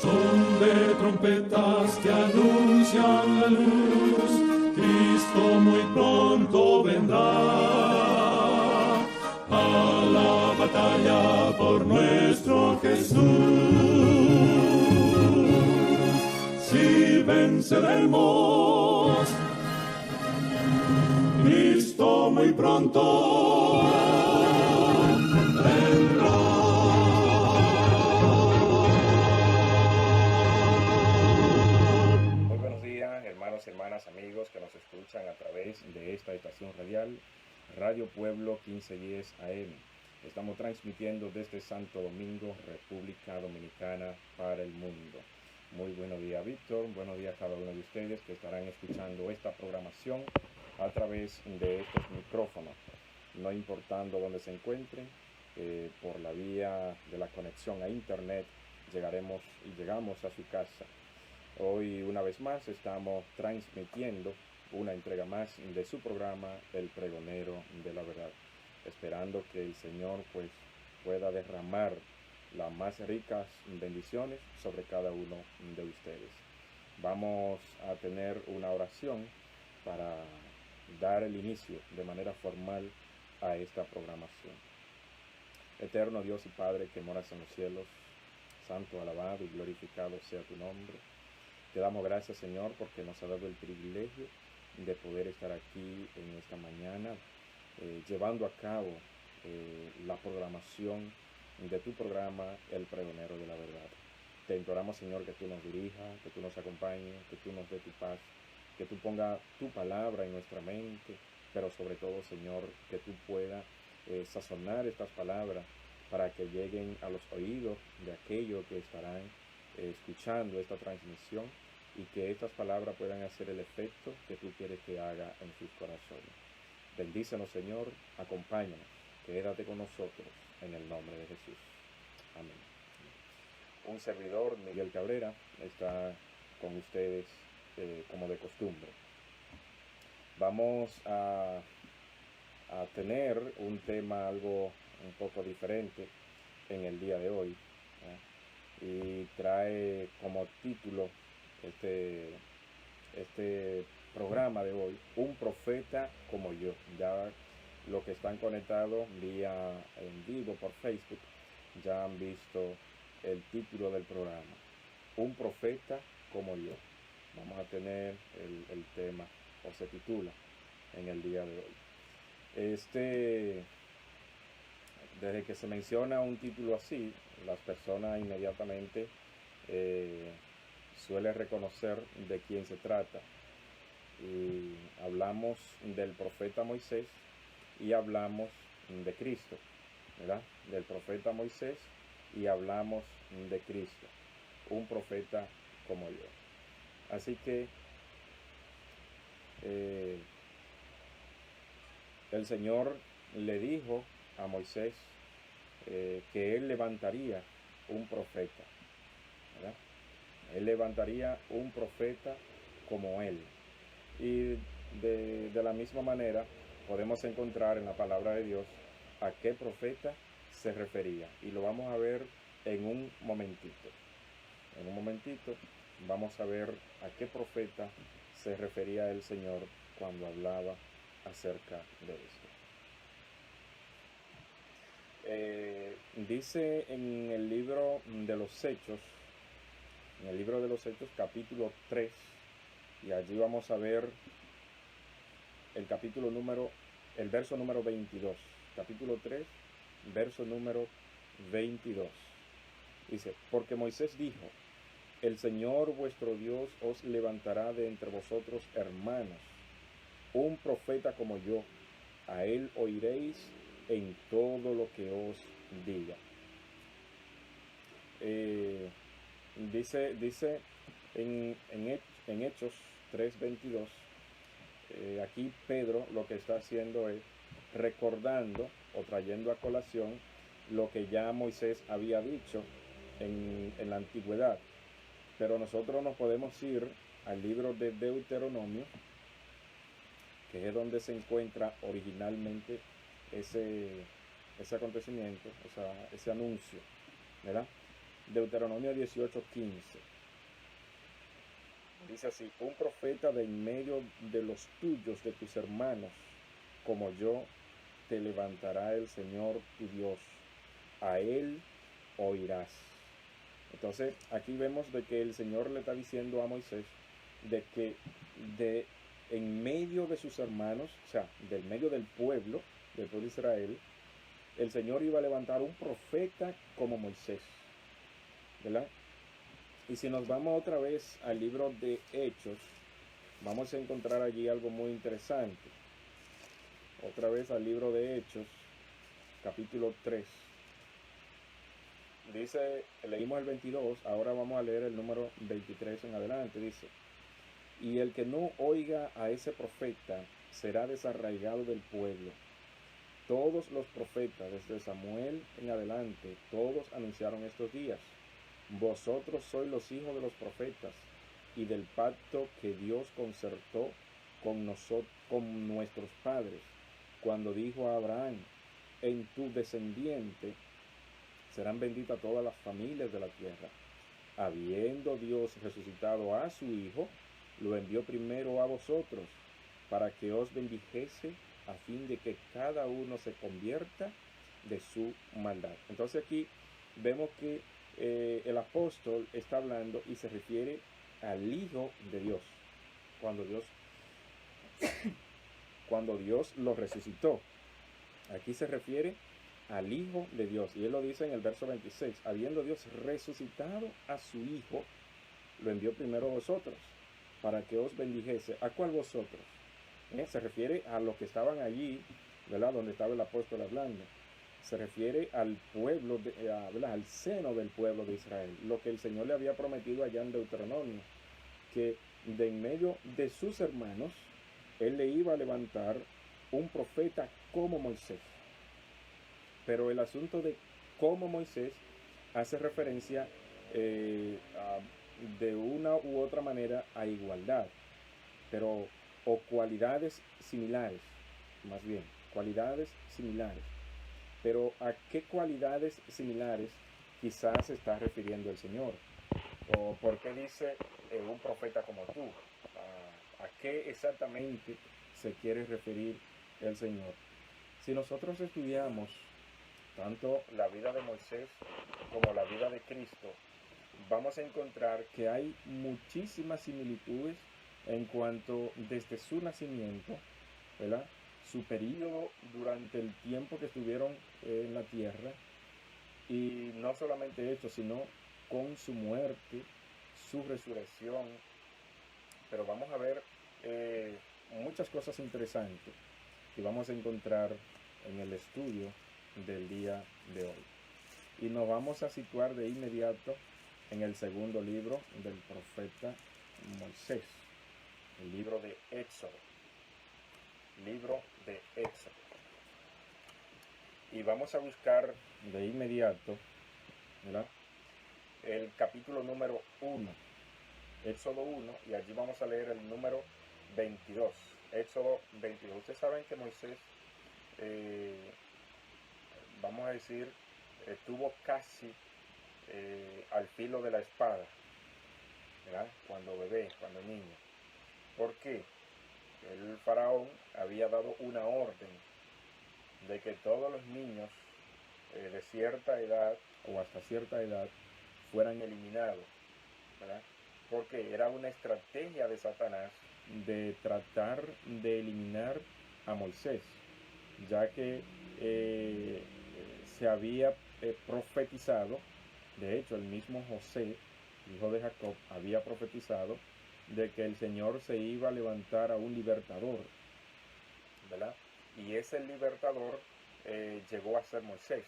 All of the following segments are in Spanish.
Son de trompetas que anuncian la luz, Cristo muy pronto vendrá a la batalla por nuestro Jesús. Si venceremos, Cristo muy pronto vendrá. Muy buenos días, hermanos y hermanas, amigos que nos escuchan a través de esta estación radial, Radio Pueblo 1510 AM. Estamos transmitiendo desde Santo Domingo, República Dominicana, para el mundo. Muy buenos días, Víctor. Buenos días a cada uno de ustedes que estarán escuchando esta programación a través de estos micrófonos. No importando dónde se encuentren, por la vía de la conexión a internet llegamos a su casa. Hoy una vez más estamos transmitiendo una entrega más de su programa El Pregonero de la Verdad, esperando que el Señor pueda derramar las más ricas bendiciones sobre cada uno de ustedes. Vamos a tener una oración para dar el inicio de manera formal a esta programación. Eterno Dios y Padre que moras en los cielos, santo, alabado y glorificado sea tu nombre. Te damos gracias, Señor, porque nos ha dado el privilegio de poder estar aquí en esta mañana, llevando a cabo la programación de tu programa, El Pregonero de la Verdad. Te imploramos, Señor, que tú nos dirijas, que tú nos acompañes, que tú nos dé tu paz, que tú pongas tu palabra en nuestra mente, pero sobre todo, Señor, que tú puedas sazonar estas palabras para que lleguen a los oídos de aquellos que estarán escuchando esta transmisión y que estas palabras puedan hacer el efecto que tú quieres que haga en sus corazones. Bendícenos, Señor, acompáñanos, quédate con nosotros en el nombre de Jesús. Amén. Un servidor, Miguel Cabrera, está con ustedes como de costumbre. Vamos a tener un tema algo un poco diferente en el día de hoy, y trae como título este programa de hoy, Un profeta como yo. Ya los que están conectados vía en vivo por Facebook ya han visto el título del programa, Un profeta como yo. Vamos a tener el tema, o se titula, en el día de hoy. Desde que se menciona un título así, las personas inmediatamente suelen reconocer de quién se trata. Y hablamos del profeta Moisés y hablamos de Cristo, ¿verdad? Del profeta Moisés y hablamos de Cristo, un profeta como yo. Así que el Señor le dijo a Moisés que él levantaría un profeta, ¿verdad? Él levantaría un profeta como él. Y de la misma manera podemos encontrar en la palabra de Dios a qué profeta se refería. Y lo vamos a ver en un momentito. En un momentito vamos a ver a qué profeta se refería el Señor cuando hablaba acerca de esto. Dice en el libro de los Hechos, capítulo 3, y allí vamos a ver el verso número 22, capítulo 3, verso número 22. Dice, porque Moisés dijo, el Señor vuestro Dios os levantará de entre vosotros hermanos, un profeta como yo, a él oiréis en todo lo que os diga. Dice en Hechos 3:22, aquí Pedro lo que está haciendo es recordando o trayendo a colación lo que ya Moisés había dicho en la antigüedad. Pero nosotros nos podemos ir al libro de Deuteronomio, que es donde se encuentra originalmente ese acontecimiento, o sea, ese anuncio, ¿verdad? Deuteronomio 18:15. Dice así: un profeta de en medio de los tuyos, de tus hermanos, como yo, te levantará el Señor tu Dios. A él oirás. Entonces, aquí vemos de que el Señor le está diciendo a Moisés de que en medio de sus hermanos, o sea, del medio del pueblo de Israel, el Señor iba a levantar un profeta como Moisés, ¿verdad? Y si nos vamos otra vez al libro de Hechos, vamos a encontrar allí algo muy interesante. Otra vez al libro de Hechos, capítulo 3. Dice, leímos el 22, ahora vamos a leer el número 23 en adelante. Dice: y el que no oiga a ese profeta será desarraigado del pueblo. Todos los profetas, desde Samuel en adelante, todos anunciaron estos días. Vosotros sois los hijos de los profetas y del pacto que Dios concertó con nuestros padres, cuando dijo a Abraham: en tu descendiente serán benditas todas las familias de la tierra. Habiendo Dios resucitado a su Hijo, lo envió primero a vosotros, para que os bendijese, a fin de que cada uno se convierta de su maldad. Entonces aquí vemos que el apóstol está hablando y se refiere al Hijo de Dios, cuando Dios lo resucitó. Aquí se refiere al Hijo de Dios, y él lo dice en el verso 26: habiendo Dios resucitado a su Hijo, lo envió primero a vosotros, para que os bendijese. ¿A cuál vosotros? Se refiere a los que estaban allí, ¿verdad? Donde estaba el apóstol hablando. Se refiere al pueblo, al seno del pueblo de Israel, lo que el Señor le había prometido allá en Deuteronomio, que de en medio de sus hermanos, él le iba a levantar un profeta como Moisés. Pero el asunto de cómo Moisés hace referencia de una u otra manera a igualdad, pero o cualidades similares, más bien, cualidades similares. Pero ¿a qué cualidades similares quizás se está refiriendo el Señor? ¿O por qué dice un profeta como tú? ¿A qué exactamente se quiere referir el Señor? Si nosotros estudiamos tanto la vida de Moisés como la vida de Cristo, vamos a encontrar que hay muchísimas similitudes en cuanto desde su nacimiento, ¿verdad? Su periodo durante el tiempo que estuvieron en la tierra, y no solamente esto, sino con su muerte, su resurrección. Pero vamos a ver muchas cosas interesantes que vamos a encontrar en el estudio del día de hoy. Y nos vamos a situar de inmediato en el segundo libro del profeta Moisés, el libro de Éxodo. Libro de Éxodo. Y vamos a buscar de inmediato, ¿verdad?, el capítulo número 1, Éxodo 1, y allí vamos a leer el número 22. Éxodo 22. Ustedes saben que Moisés, vamos a decir, estuvo casi al filo de la espada, ¿verdad?, cuando bebé, cuando niño. ¿Por qué? El faraón había dado una orden de que todos los niños de cierta edad o hasta cierta edad fueran eliminados, ¿verdad? Porque era una estrategia de Satanás de tratar de eliminar a Moisés, ya que se había profetizado. De hecho, el mismo José, hijo de Jacob, había profetizado de que el Señor se iba a levantar a un libertador, ¿verdad? Y ese libertador llegó a ser Moisés.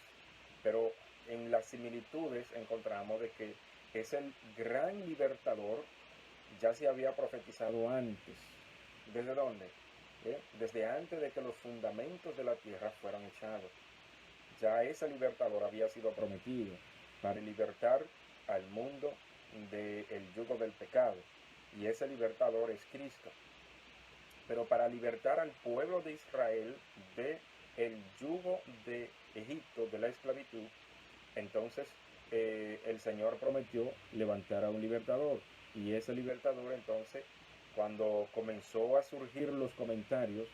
Pero en las similitudes encontramos de que ese gran libertador ya se había profetizado antes. ¿Desde dónde? Desde antes de que los fundamentos de la tierra fueran echados. Ya ese libertador había sido prometido para libertar al mundo del yugo del pecado. Y ese libertador es Cristo. Pero para libertar al pueblo de Israel del yugo de Egipto, de la esclavitud, entonces el Señor prometió levantar a un libertador. Y ese libertador entonces, cuando comenzó a surgir los comentarios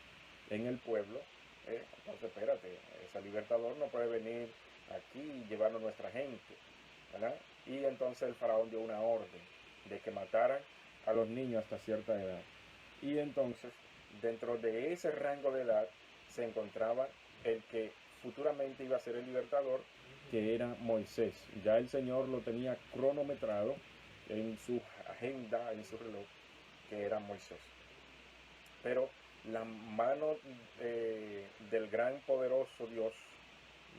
en el pueblo, entonces espérate, ese libertador no puede venir aquí y llevarnos a nuestra gente, ¿verdad? Y entonces el faraón dio una orden de que mataran a los niños hasta cierta edad. Y entonces, dentro de ese rango de edad, se encontraba el que futuramente iba a ser el libertador, que era Moisés. Ya el Señor lo tenía cronometrado en su agenda, en su reloj, que era Moisés. Pero la mano del gran poderoso Dios,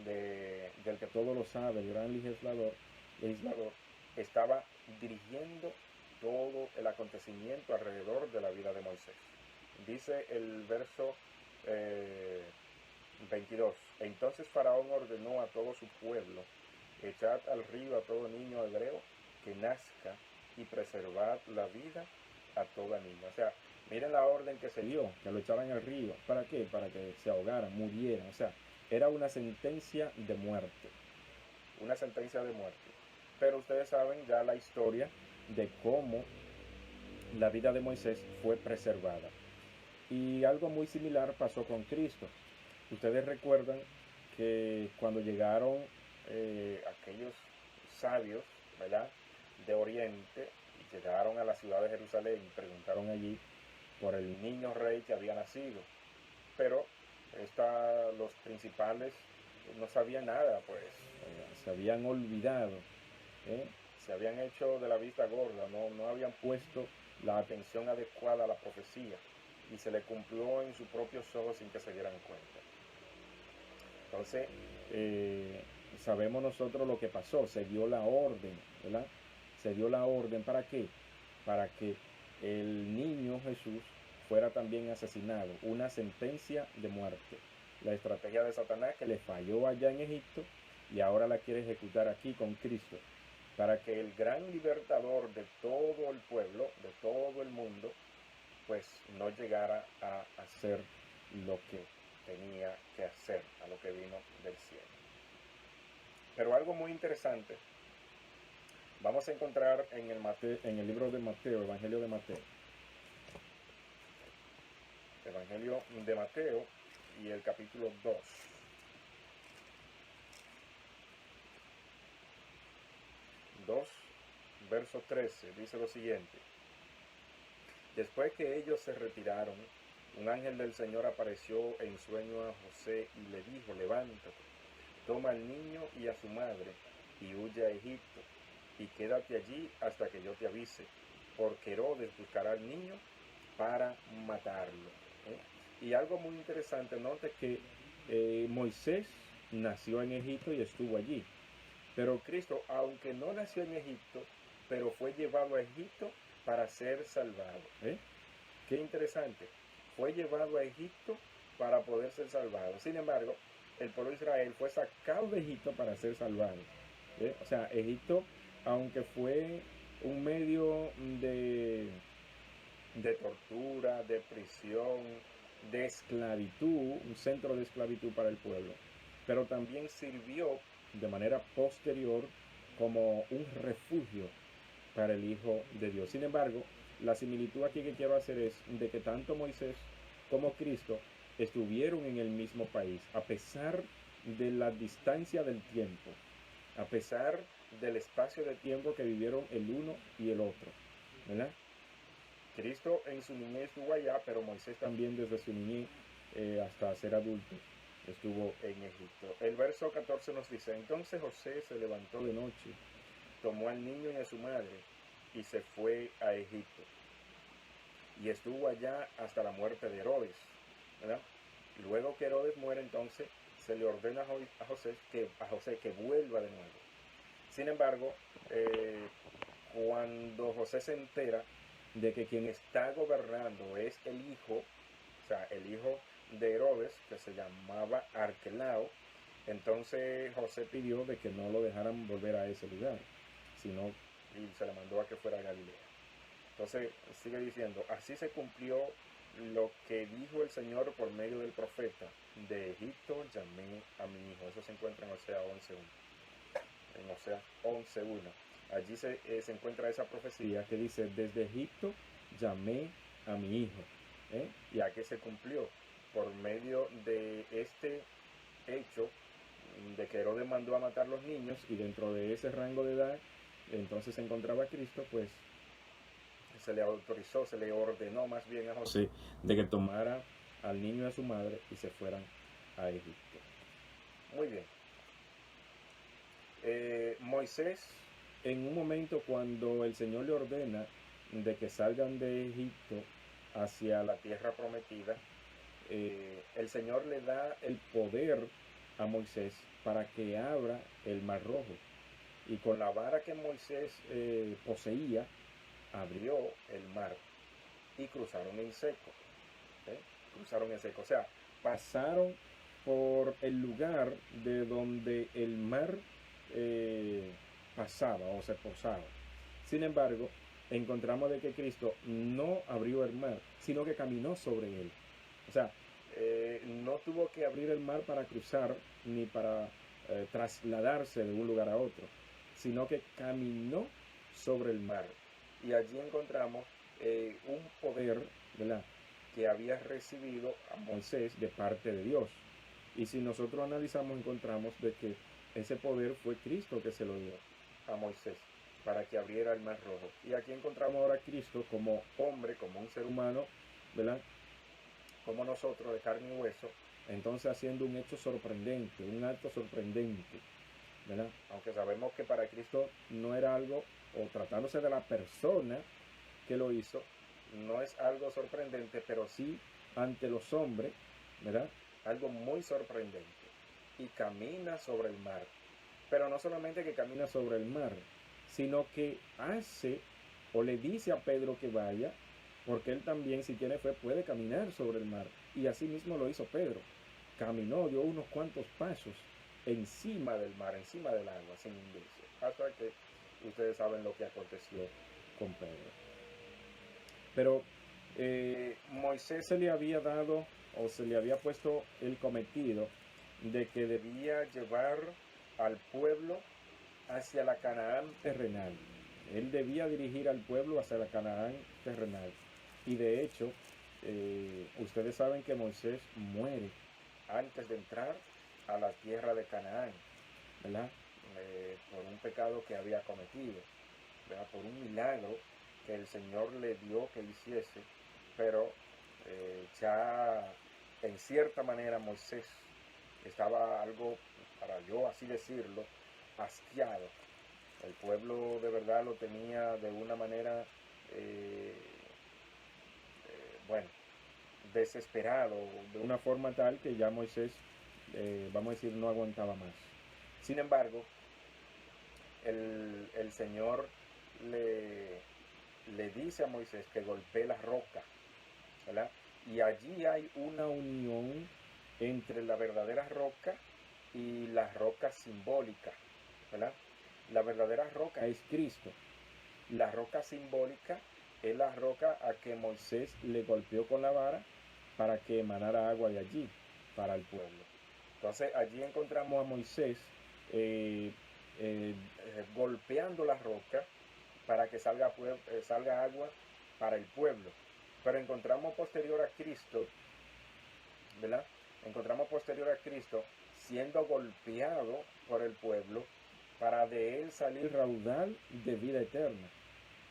del que todo lo sabe, el gran legislador, estaba dirigiendo todo el acontecimiento alrededor de la vida de Moisés. Dice el verso 22, entonces Faraón ordenó a todo su pueblo, echad al río a todo niño hebreo que nazca y preservad la vida a toda niña. O sea, miren la orden que se dio, que lo echaran al río. ¿Para qué? Para que se ahogaran, murieran. O sea, era una sentencia de muerte. Una sentencia de muerte. Pero ustedes saben ya la historia de cómo la vida de Moisés fue preservada. Y algo muy similar pasó con Cristo. Ustedes recuerdan que cuando llegaron aquellos sabios, ¿verdad?, de Oriente, y llegaron a la ciudad de Jerusalén y preguntaron allí por el niño rey que había nacido. Pero los principales no sabían nada, pues se habían olvidado, se habían hecho de la vista gorda, no habían puesto la atención adecuada a la profecía y se le cumplió en sus propios ojos sin que se dieran cuenta. Entonces, sabemos nosotros lo que pasó, se dio la orden, ¿verdad? Se dio la orden, ¿para qué? Para que el niño Jesús fuera también asesinado, una sentencia de muerte. La estrategia de Satanás que le falló allá en Egipto y ahora la quiere ejecutar aquí con Cristo, para que el gran libertador de todo el pueblo, de todo el mundo, pues no llegara a hacer lo que tenía que hacer, a lo que vino del cielo. Pero algo muy interesante vamos a encontrar en el libro de Mateo, Evangelio de Mateo. Evangelio de Mateo y el capítulo 2. Verso 13, dice lo siguiente. Después que ellos se retiraron, un ángel del Señor apareció en sueño a José y le dijo, levántate, toma al niño y a su madre y huye a Egipto y quédate allí hasta que yo te avise, porque Herodes buscará al niño para matarlo. Y algo muy interesante, note que Moisés nació en Egipto y estuvo allí, pero Cristo, aunque no nació en Egipto, pero fue llevado a Egipto para ser salvado. Qué interesante, fue llevado a Egipto para poder ser salvado. Sin embargo, el pueblo de Israel fue sacado de Egipto para ser salvado. O sea, Egipto, aunque fue un medio de tortura, de prisión, de esclavitud, un centro de esclavitud para el pueblo, pero también sirvió de manera posterior como un refugio para el Hijo de Dios. Sin embargo, la similitud aquí que quiero hacer es de que tanto Moisés como Cristo estuvieron en el mismo país, a pesar de la distancia del tiempo, a pesar del espacio de tiempo que vivieron el uno y el otro, ¿verdad? Cristo en su niñez estuvo allá, pero Moisés también desde su niñez hasta ser adulto estuvo en Egipto. El verso 14 nos dice, entonces José se levantó de noche, tomó al niño y a su madre y se fue a Egipto. Y estuvo allá hasta la muerte de Herodes, ¿verdad? Luego que Herodes muere, entonces se le ordena a José que vuelva de nuevo. Sin embargo, cuando José se entera de que quien está gobernando es el hijo, o sea, el hijo de Herodes, que se llamaba Arquelao, entonces José pidió de que no lo dejaran volver a ese lugar, sino y se le mandó a que fuera a Galilea. Entonces sigue diciendo, así se cumplió lo que dijo el Señor por medio del profeta: de Egipto llamé a mi hijo. Eso se encuentra en Oseas 11.1. En Oseas 11.1. Allí se encuentra esa profecía que dice: desde Egipto llamé a mi hijo. ¿Y a qué se cumplió? Por medio de este hecho de que Herodes mandó a matar los niños, y dentro de ese rango de edad entonces se encontraba Cristo, pues se le autorizó, se le ordenó más bien a José de que tomara al niño y a su madre y se fueran a Egipto. Muy bien. Moisés, en un momento cuando el Señor le ordena de que salgan de Egipto hacia la tierra prometida, el Señor le da el poder a Moisés para que abra el mar rojo, y con la vara que Moisés poseía abrió el mar y cruzaron en seco. Cruzaron en seco, o sea, pasaron por el lugar de donde el mar pasaba o se posaba. Sin embargo, encontramos de que Cristo no abrió el mar, sino que caminó sobre él. O sea, no tuvo que abrir el mar para cruzar ni para trasladarse de un lugar a otro, sino que caminó sobre el mar. Y allí encontramos un poder, ¿verdad?, que había recibido a Moisés de parte de Dios. Y si nosotros analizamos, encontramos de que ese poder fue Cristo que se lo dio a Moisés para que abriera el mar rojo. Y aquí encontramos ahora a Cristo como hombre, como un ser humano, ¿verdad?, como nosotros, de carne y hueso, entonces haciendo un hecho sorprendente, un acto sorprendente, ¿verdad? Aunque sabemos que para Cristo no era algo, o tratándose de la persona que lo hizo, no es algo sorprendente, pero sí ante los hombres, ¿verdad?, algo muy sorprendente. Y camina sobre el mar. Pero no solamente que camina sobre el mar, sino que hace o le dice a Pedro que vaya, porque él también, si tiene fe, puede caminar sobre el mar. Y así mismo lo hizo Pedro. Caminó, dio unos cuantos pasos encima del mar, encima del agua, sin hundirse. Hasta que ustedes saben lo que aconteció con Pedro. Pero Moisés se le había dado, o se le había puesto el cometido de que debía llevar al pueblo hacia la Canaán terrenal. Él debía dirigir al pueblo hacia la Canaán terrenal. Y de hecho, ustedes saben que Moisés muere antes de entrar a la tierra de Canaán, ¿verdad? Por un pecado que había cometido, ¿verdad?, por un milagro que el Señor le dio que hiciese, pero ya en cierta manera Moisés estaba algo, para yo así decirlo, asqueado. El pueblo de verdad lo tenía de una manera, bueno, desesperado, de una forma tal que ya Moisés, vamos a decir, no aguantaba más. Sin embargo, el Señor le dice a Moisés que golpee la roca, ¿verdad? Y allí hay una unión entre la verdadera roca y la roca simbólica, ¿verdad? La verdadera roca es Cristo. La roca simbólica es la roca a que Moisés le golpeó con la vara para que emanara agua de allí para el pueblo. Entonces allí encontramos a Moisés golpeando la roca para que salga agua para el pueblo. Pero encontramos posterior a Cristo, ¿verdad? Encontramos posterior a Cristo siendo golpeado por el pueblo para de él salir raudal de vida eterna,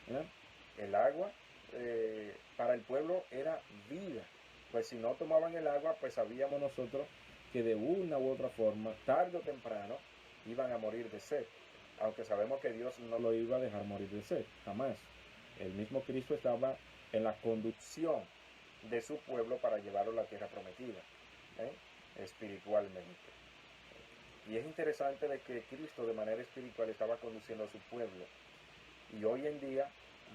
¿verdad? El agua para el pueblo era vida, pues si no tomaban el agua, pues sabíamos nosotros que de una u otra forma, tarde o temprano, iban a morir de sed, aunque sabemos que Dios no lo iba a dejar morir de sed, jamás. El mismo Cristo estaba en la conducción de su pueblo para llevarlo a la tierra prometida, espiritualmente. Y es interesante de que Cristo de manera espiritual estaba conduciendo a su pueblo. Y hoy en día,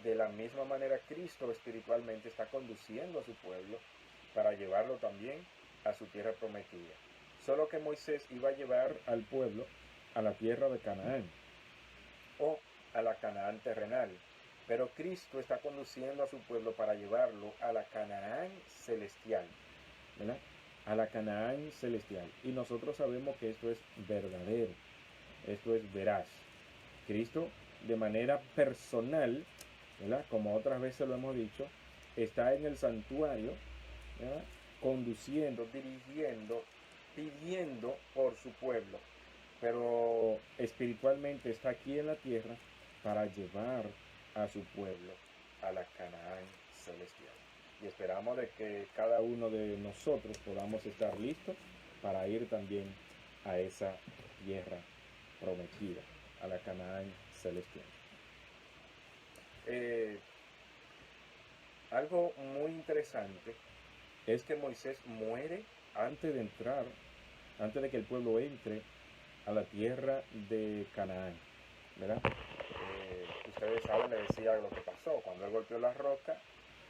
de la misma manera, Cristo espiritualmente está conduciendo a su pueblo para llevarlo también a su tierra prometida. Solo que Moisés iba a llevar al pueblo a la tierra de Canaán, o a la Canaán terrenal. Pero Cristo está conduciendo a su pueblo para llevarlo a la Canaán celestial, ¿verdad? A la Canaán celestial. Y nosotros sabemos que esto es verdadero, esto es veraz. Cristo, de manera personal, ¿verdad? Como otras veces lo hemos dicho, está en el santuario, ¿verdad? Conduciendo, dirigiendo, pidiendo por su pueblo. Pero espiritualmente está aquí en la tierra para llevar a su pueblo a la Canaán celestial. Y esperamos de que cada uno de nosotros podamos estar listos para ir también a esa tierra prometida, a la Canaán celestial. Algo muy interesante es que Moisés muere antes de entrar, antes de que el pueblo entre a la tierra de Canaán, ¿verdad? Ustedes saben, le decía lo que pasó. Cuando él golpeó la roca,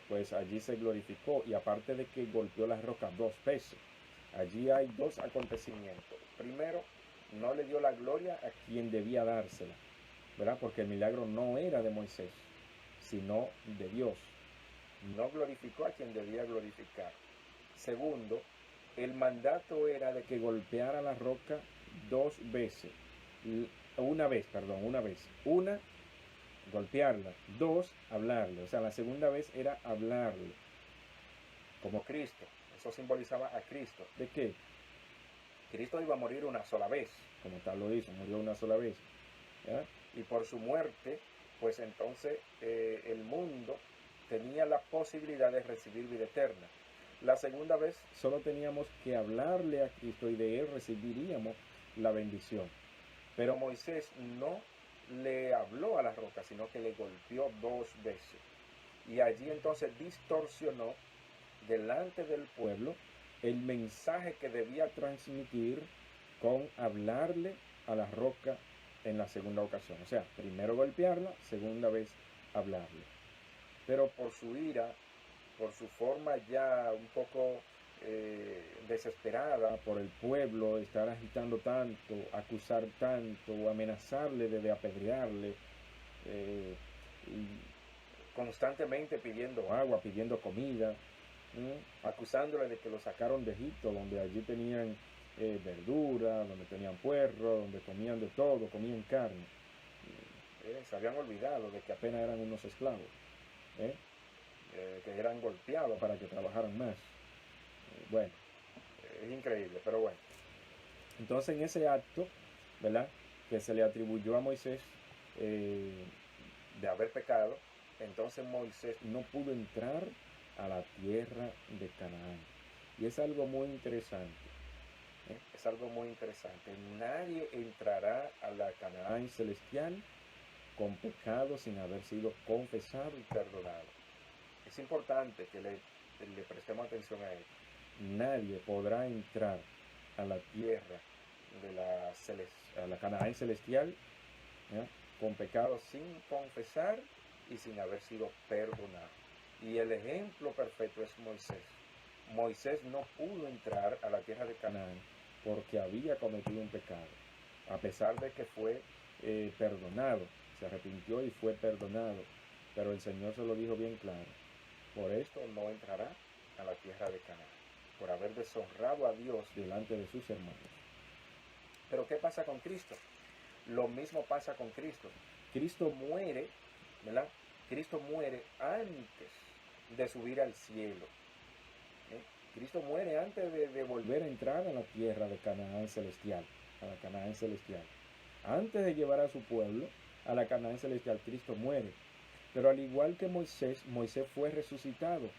pues allí se glorificó. Y aparte de que golpeó la roca 2 veces, allí hay 2 acontecimientos. Primero, no le dio la gloria a quien debía dársela, ¿verdad? Porque el milagro no era de Moisés, sino de Dios. No glorificó a quien debía glorificar. Segundo, el mandato era de que golpeara la roca 2 veces. Una vez. Una, golpearla. 2, hablarle. O sea, la segunda vez era hablarle. Como Cristo. Eso simbolizaba a Cristo. ¿De qué? Cristo iba a morir una sola vez. Como tal lo hizo, murió una sola vez. ¿Ya? Y por su muerte, pues entonces el mundo tenía la posibilidad de recibir vida eterna. La segunda vez solo teníamos que hablarle a Cristo y de él recibiríamos la bendición. Pero Moisés no le habló a la roca, sino que le golpeó 2 veces. Y allí entonces distorsionó delante del pueblo el mensaje que debía transmitir con hablarle a la roca en la segunda ocasión. O sea, primero golpearla, segunda vez hablarle. Pero por su ira, por su forma ya un poco desesperada por el pueblo, estar agitando tanto, acusar tanto, amenazarle de apedrearle, constantemente pidiendo agua, pidiendo comida, acusándole de que lo sacaron de Egipto, donde allí tenían verdura, donde tenían puerro, donde comían de todo, comían carne. Se habían olvidado de que apenas eran unos esclavos. Que eran golpeados para que trabajaran más. Bueno, es increíble, pero bueno. Entonces en ese acto, ¿verdad?, que se le atribuyó a Moisés de haber pecado, entonces Moisés no pudo entrar a la tierra de Canaán. Y es algo muy interesante. Es algo muy interesante. Nadie entrará a la Canaán celestial con pecado sin haber sido confesado y perdonado. Es importante que le prestemos atención a él. Nadie podrá entrar a la tierra de la Canaán celestial, ¿ya?, con pecado sin confesar y sin haber sido perdonado. Y el ejemplo perfecto es Moisés. Moisés no pudo entrar a la tierra de Canaán porque había cometido un pecado, a pesar de que fue perdonado, se arrepintió y fue perdonado, pero el Señor se lo dijo bien claro: por esto no entrará a la tierra de Canaán, por haber deshonrado a Dios delante de sus hermanos. Pero ¿qué pasa con Cristo? Lo mismo pasa con Cristo. Cristo muere, ¿verdad? Cristo muere antes de subir al cielo. Cristo muere antes de volver a entrar a la tierra de Canaán celestial, a la Canaán celestial. Antes de llevar a su pueblo a la Canaán celestial, Cristo muere. Pero al igual que Moisés, Moisés fue resucitado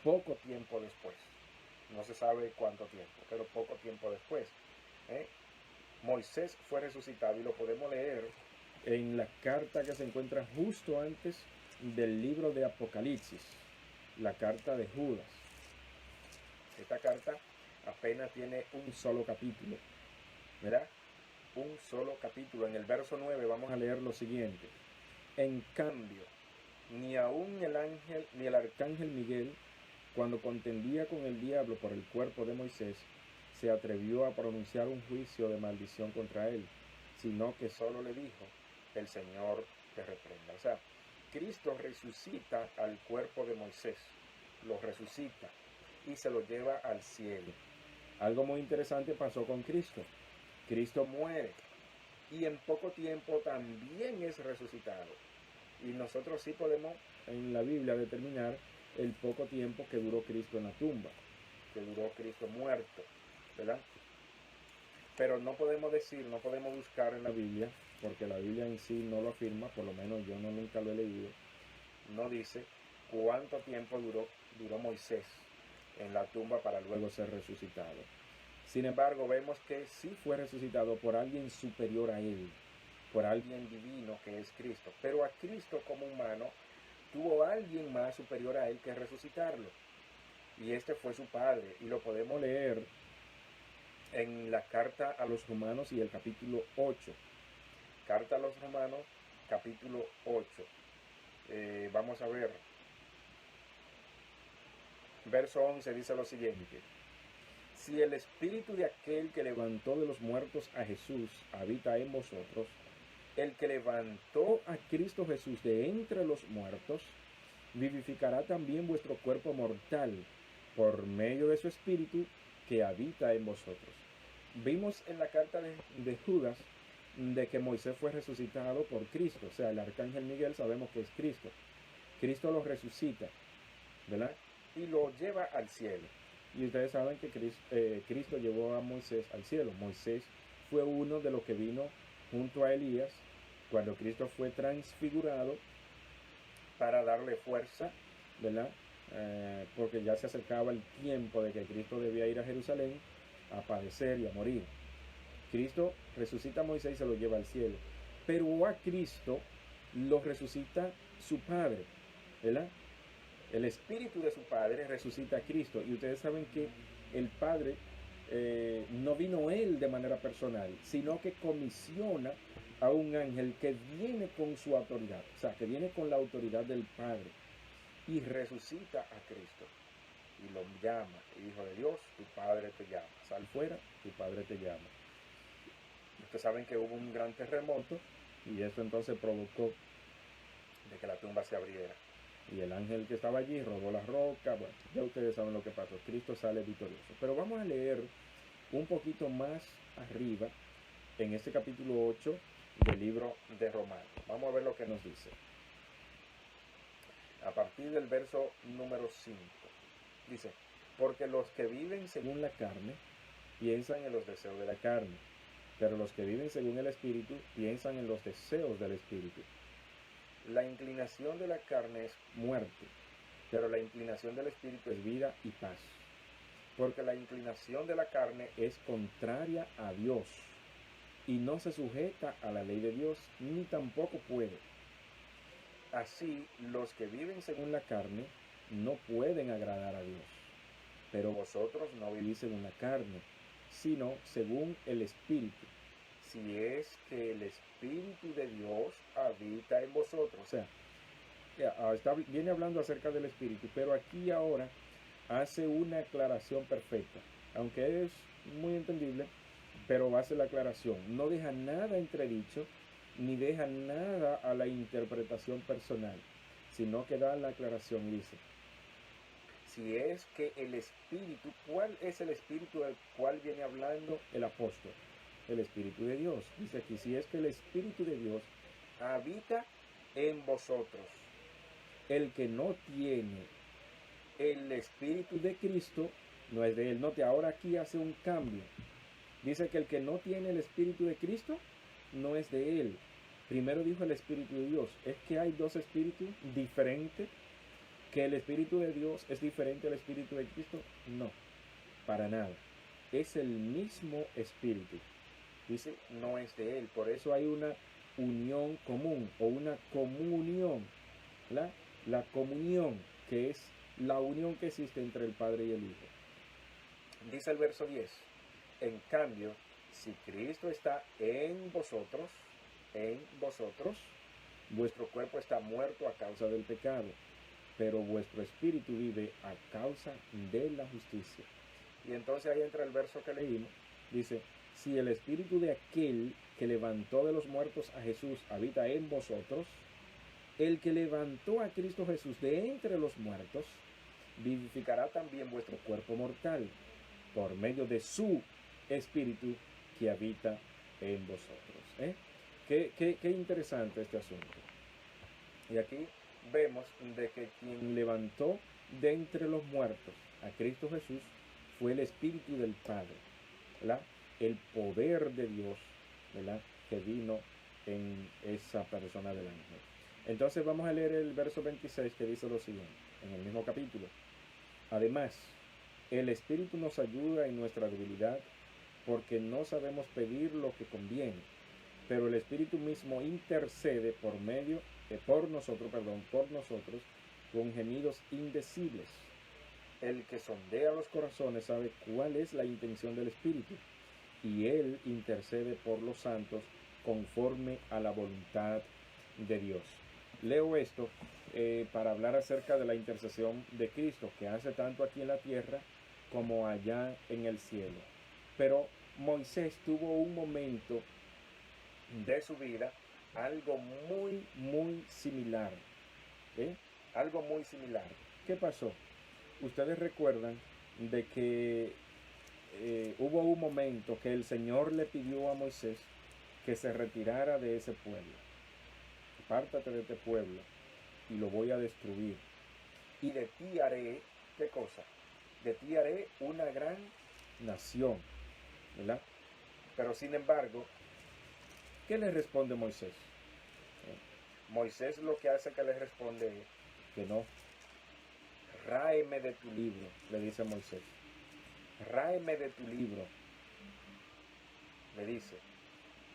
poco tiempo después. No se sabe cuánto tiempo, pero poco tiempo después. Moisés fue resucitado y lo podemos leer en la carta que se encuentra justo antes del libro de Apocalipsis, la carta de Judas. Esta carta apenas tiene un solo capítulo, ¿verdad? Un solo capítulo. En el verso 9 vamos a leer lo siguiente: en cambio, ni aun el ángel ni el arcángel Miguel, cuando contendía con el diablo por el cuerpo de Moisés, se atrevió a pronunciar un juicio de maldición contra él, sino que solo le dijo: el Señor te reprenda. O sea, Cristo resucita al cuerpo de Moisés, lo resucita y se lo lleva al cielo. Algo muy interesante pasó con Cristo. Cristo muere y en poco tiempo también es resucitado. Y nosotros sí podemos en la Biblia determinar el poco tiempo que duró Cristo en la tumba, que duró Cristo muerto, ¿verdad? Pero no podemos decir, no podemos buscar en la Biblia, porque la Biblia en sí no lo afirma, por lo menos yo no nunca lo he leído, no dice cuánto tiempo duró Moisés en la tumba para luego ser resucitado. Sin embargo, vemos que sí fue resucitado por alguien superior a él, por alguien divino que es Cristo. Pero a Cristo como humano tuvo alguien más superior a él que resucitarlo. Y este fue su Padre. Y lo podemos leer en la carta a los Romanos y el capítulo 8. Carta a los Romanos, capítulo 8. Vamos a ver. Verso 11 dice lo siguiente. Si el espíritu de aquel que levantó de los muertos a Jesús habita en vosotros, el que levantó a Cristo Jesús de entre los muertos, vivificará también vuestro cuerpo mortal por medio de su espíritu que habita en vosotros. Vimos en la carta de Judas de que Moisés fue resucitado por Cristo, o sea, el arcángel Miguel sabemos que es Cristo. Cristo lo resucita, ¿verdad? Y lo lleva al cielo. Y ustedes saben que Cristo llevó a Moisés al cielo. Moisés fue uno de los que vino junto a Elías cuando Cristo fue transfigurado para darle fuerza, ¿verdad? Porque ya se acercaba el tiempo de que Cristo debía ir a Jerusalén a padecer y a morir. Cristo resucita a Moisés y se lo lleva al cielo. Pero a Cristo lo resucita su Padre, ¿verdad? El espíritu de su Padre resucita a Cristo. Y ustedes saben que el Padre no vino él de manera personal, sino que comisiona a un ángel que viene con su autoridad, o sea, que viene con la autoridad del Padre y resucita a Cristo y lo llama, Hijo de Dios, tu Padre te llama, sal fuera, tu Padre te llama. Ustedes saben que hubo un gran terremoto y eso entonces provocó de que la tumba se abriera. Y el ángel que estaba allí rodó la roca. Bueno, ya ustedes saben lo que pasó. Cristo sale victorioso. Pero vamos a leer un poquito más arriba, en este capítulo 8 del libro de Romanos. Vamos a ver lo que nos dice. A partir del verso número 5. Dice, porque los que viven según la carne, piensan en los deseos de la carne. Pero los que viven según el Espíritu, piensan en los deseos del Espíritu. La inclinación de la carne es muerte, pero la inclinación del Espíritu es vida y paz. Porque la inclinación de la carne es contraria a Dios y no se sujeta a la ley de Dios, ni tampoco puede. Así, los que viven según la carne no pueden agradar a Dios. Pero vosotros no vivís según la carne, sino según el Espíritu. Si es que el Espíritu de Dios habita en vosotros. O sea, viene hablando acerca del Espíritu, pero aquí ahora hace una aclaración perfecta. Aunque es muy entendible, pero hace la aclaración. No deja nada entredicho, ni deja nada a la interpretación personal, sino que da la aclaración y dice, si es que el Espíritu, ¿cuál es el Espíritu del cual viene hablando el apóstol? El Espíritu de Dios. Dice aquí, si es que el Espíritu de Dios habita en vosotros. El que no tiene el Espíritu de Cristo no es de él. Note, ahora aquí hace un cambio. Dice que el que no tiene el Espíritu de Cristo no es de él. Primero dijo el Espíritu de Dios. ¿Es que hay dos espíritus diferentes? ¿Que el Espíritu de Dios es diferente al Espíritu de Cristo? No, para nada. Es el mismo Espíritu. Dice, no es de él. Por eso hay una unión común o una comunión. ¿Verdad? La comunión, que es la unión que existe entre el Padre y el Hijo. Dice el verso 10. En cambio, si Cristo está en vosotros, vuestro cuerpo está muerto a causa del pecado, pero vuestro espíritu vive a causa de la justicia. Y entonces ahí entra el verso que leímos. Dice, si el espíritu de aquel que levantó de los muertos a Jesús habita en vosotros, el que levantó a Cristo Jesús de entre los muertos, vivificará también vuestro cuerpo mortal por medio de su Espíritu que habita en vosotros. Qué interesante este asunto. Y aquí vemos de que quien levantó de entre los muertos a Cristo Jesús fue el Espíritu del Padre, ¿verdad? El poder de Dios, ¿verdad?, que vino en esa persona del ángel. Entonces vamos a leer el verso 26 que dice lo siguiente, en el mismo capítulo. Además, el Espíritu nos ayuda en nuestra debilidad porque no sabemos pedir lo que conviene, pero el Espíritu mismo intercede por nosotros con gemidos indecibles. El que sondea los corazones sabe cuál es la intención del Espíritu, y Él intercede por los santos conforme a la voluntad de Dios. Leo esto para hablar acerca de la intercesión de Cristo, que hace tanto aquí en la tierra como allá en el cielo. Pero Moisés tuvo un momento de su vida, algo muy similar. Algo muy similar. ¿Qué pasó? Ustedes recuerdan de que hubo un momento que el Señor le pidió a Moisés que se retirara de ese pueblo. Apártate de este pueblo y lo voy a destruir. Y de ti haré, ¿qué cosa? De ti haré una gran nación, ¿verdad? Pero sin embargo, ¿qué le responde Moisés? Moisés lo que hace que le responde es que no. Ráeme de tu libro, le dice Moisés. Ráeme de tu libro, le dice,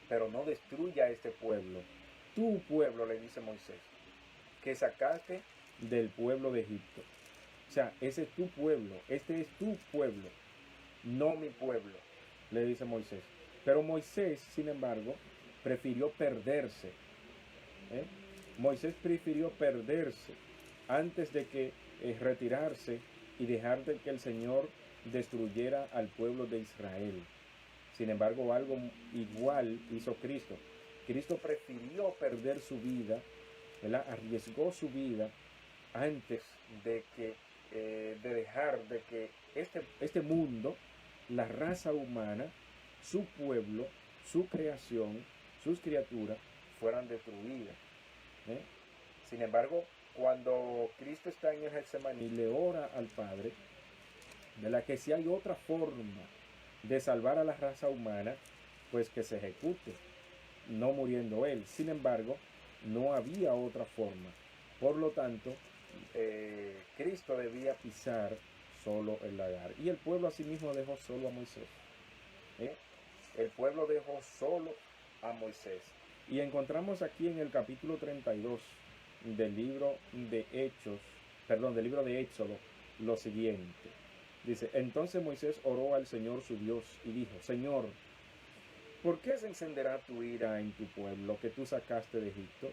pero no destruya este pueblo. Tu pueblo, le dice Moisés, que sacaste del pueblo de Egipto. O sea, ese es tu pueblo, este es tu pueblo, no mi pueblo, le dice Moisés. Pero Moisés, sin embargo, prefirió perderse. Moisés prefirió perderse antes de que retirarse y dejar de que el Señor destruyera al pueblo de Israel. Sin embargo, algo igual hizo Cristo. Cristo prefirió perder su vida, ¿verdad? Arriesgó su vida antes de dejar de que este mundo, la raza humana, su pueblo, su creación, sus criaturas fueran destruidas. Sin embargo, cuando Cristo está en el Getsemaní, le ora al Padre de la que si hay otra forma de salvar a la raza humana, pues que se ejecute, no muriendo él. Sin embargo, no había otra forma. Por lo tanto, Cristo debía pisar solo el lagar. Y el pueblo asimismo dejó solo a Moisés. El pueblo dejó solo a Moisés. Y encontramos aquí en el capítulo 32 del libro de Éxodo, lo siguiente. Dice, entonces Moisés oró al Señor su Dios y dijo, Señor, ¿por qué se encenderá tu ira en tu pueblo que tú sacaste de Egipto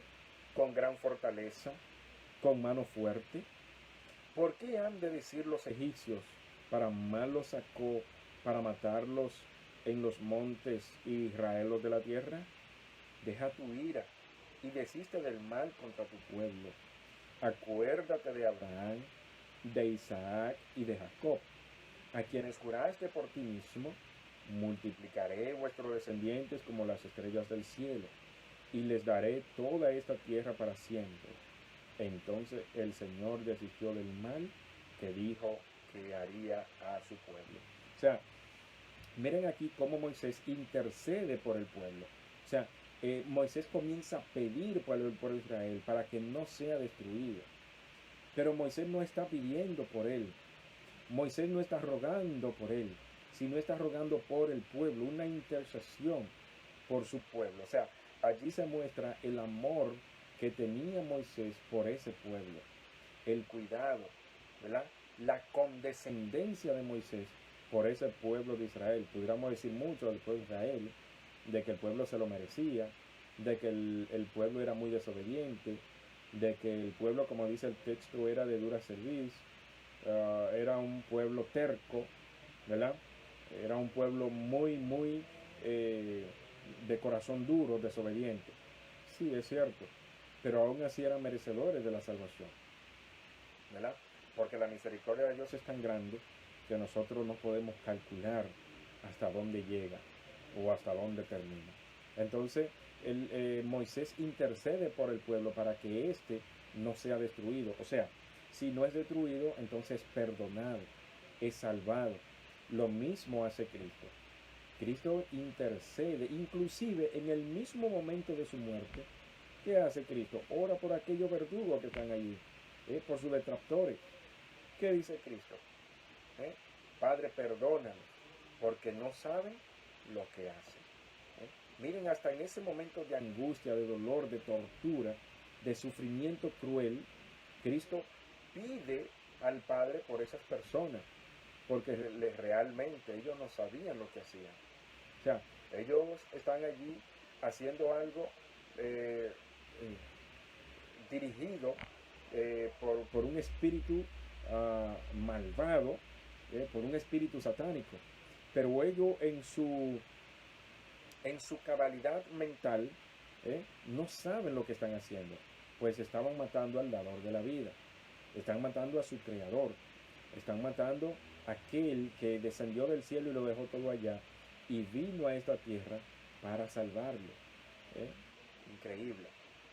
con gran fortaleza, con mano fuerte? ¿Por qué han de decir los egipcios, para mal los sacó, para matarlos en los montes y Israelos de la tierra? Deja tu ira y desiste del mal contra tu pueblo. Acuérdate de Abraham, de Isaac y de Jacob, a quienes juraste por ti mismo, multiplicaré vuestros descendientes como las estrellas del cielo, y les daré toda esta tierra para siempre. Entonces el Señor desistió del mal que dijo que haría a su pueblo. O sea, miren aquí cómo Moisés intercede por el pueblo. O sea, Moisés comienza a pedir por el pueblo de Israel para que no sea destruido. Pero Moisés no está pidiendo por él. Moisés no está rogando por él, sino está rogando por el pueblo, una intercesión por su pueblo. O sea, allí se muestra el amor que tenía Moisés por ese pueblo, el cuidado, ¿verdad? La condescendencia de Moisés por ese pueblo de Israel. Pudiéramos decir mucho del pueblo de Israel, de que el pueblo se lo merecía, de que el pueblo era muy desobediente, de que el pueblo, como dice el texto, era de dura cerviz, era un pueblo terco, ¿verdad? Era un pueblo muy de corazón duro, desobediente. Sí, es cierto. pero aún así eran merecedores de la salvación, ¿verdad? Porque la misericordia de Dios es tan grande que nosotros no podemos calcular hasta dónde llega o hasta dónde termina. Entonces, Moisés intercede por el pueblo para que éste no sea destruido. O sea, si no es destruido, entonces es perdonado, es salvado. Lo mismo hace Cristo. Cristo intercede, inclusive en el mismo momento de su muerte. ¿Qué hace Cristo? Ora por aquellos verdugos que están allí, por sus detractores. ¿Qué dice Cristo? Padre, perdónanos, porque no saben lo que hacen. Miren, hasta en ese momento de angustia, de dolor, de tortura, de sufrimiento cruel, Cristo pide al Padre por esas personas, porque realmente ellos no sabían lo que hacían. O sea, ellos están allí haciendo algo dirigido por un espíritu malvado, por un espíritu satánico. Pero ellos en su cabalidad mental no saben lo que están haciendo, pues estaban matando al dador de la vida, están matando a su creador, están matando a aquel que descendió del cielo y lo dejó todo allá y vino a esta tierra para salvarlo. Increíble.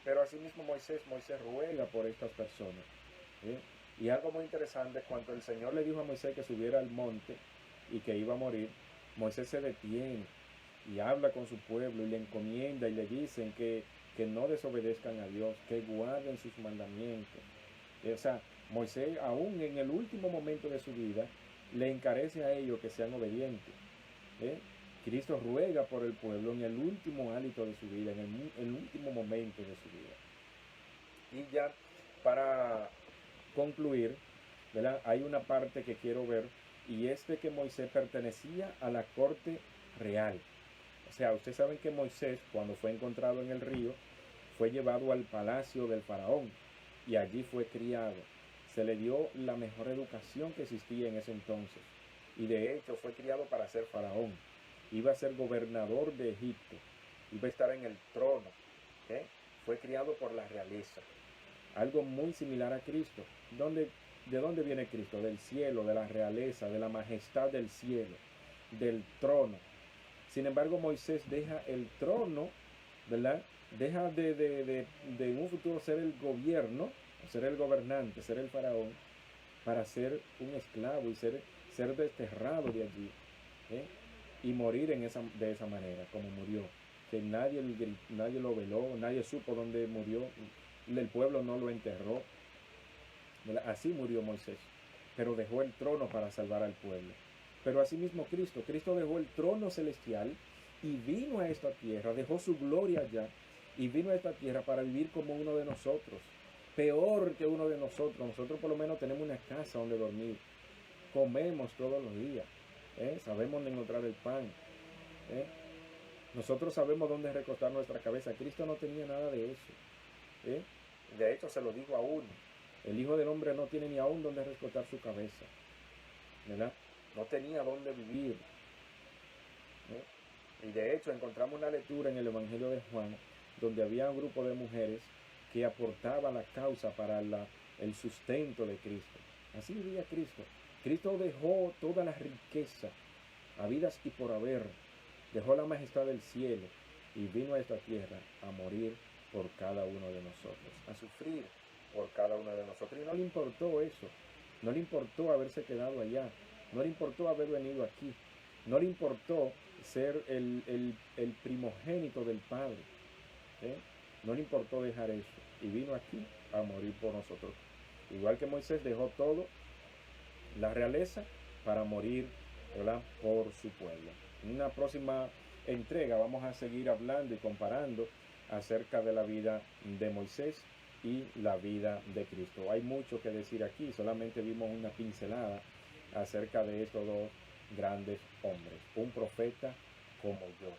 Pero asimismo Moisés ruega por estas personas. Y algo muy interesante, cuando el Señor le dijo a Moisés que subiera al monte y que iba a morir, Moisés se detiene y habla con su pueblo y le encomienda y le dicen que no desobedezcan a Dios, que guarden sus mandamientos. O sea, Moisés aún en el último momento de su vida le encarece a ellos que sean obedientes. Cristo ruega por el pueblo en el último hálito de su vida, en el último momento de su vida. Y ya para concluir, ¿verdad? Hay una parte que quiero ver, y es de que Moisés pertenecía a la corte real. O sea, ustedes saben que Moisés, cuando fue encontrado en el río, fue llevado al palacio del faraón y allí fue criado. Se le dio la mejor educación que existía en ese entonces, y de hecho fue criado para ser faraón. Iba a ser gobernador de Egipto, iba a estar en el trono. Fue criado por la realeza. Algo muy similar a Cristo. ¿De dónde viene Cristo? Del cielo, de la realeza, de la majestad del cielo, del trono. Sin embargo, Moisés deja el trono, ¿verdad? Deja de en un futuro ser el gobierno, ser el gobernante, ser el faraón, para ser un esclavo y ser desterrado de allí. Y morir de esa manera, como murió. Que nadie lo veló, nadie supo dónde murió, el pueblo no lo enterró. Así murió Moisés, pero dejó el trono para salvar al pueblo. Pero asimismo Cristo dejó el trono celestial y vino a esta tierra, dejó su gloria allá y vino a esta tierra para vivir como uno de nosotros, peor que uno de nosotros. Nosotros por lo menos tenemos una casa donde dormir, comemos todos los días, sabemos dónde encontrar el pan, nosotros sabemos dónde recostar nuestra cabeza. Cristo no tenía nada de eso. De hecho, se lo digo a uno, el Hijo del Hombre no tiene ni aún dónde recostar su cabeza, ¿verdad? No tenía dónde vivir. Y de hecho encontramos una lectura en el Evangelio de Juan donde había un grupo de mujeres que aportaban la causa para el sustento de Cristo. Así vivía Cristo. Cristo dejó toda la riqueza, habidas y por haber, dejó la majestad del cielo y vino a esta tierra a morir por cada uno de nosotros, a sufrir por cada uno de nosotros. Y no le importó eso, no le importó haberse quedado allá, no le importó haber venido aquí, no le importó ser el primogénito del Padre, no le importó dejar eso y vino aquí a morir por nosotros. Igual que Moisés dejó todo, la realeza, para morir, ¿verdad?, por su pueblo. En una próxima entrega vamos a seguir hablando y comparando acerca de la vida de Moisés y la vida de Cristo. Hay mucho que decir aquí, solamente vimos una pincelada acerca de estos dos grandes hombres, un profeta como yo.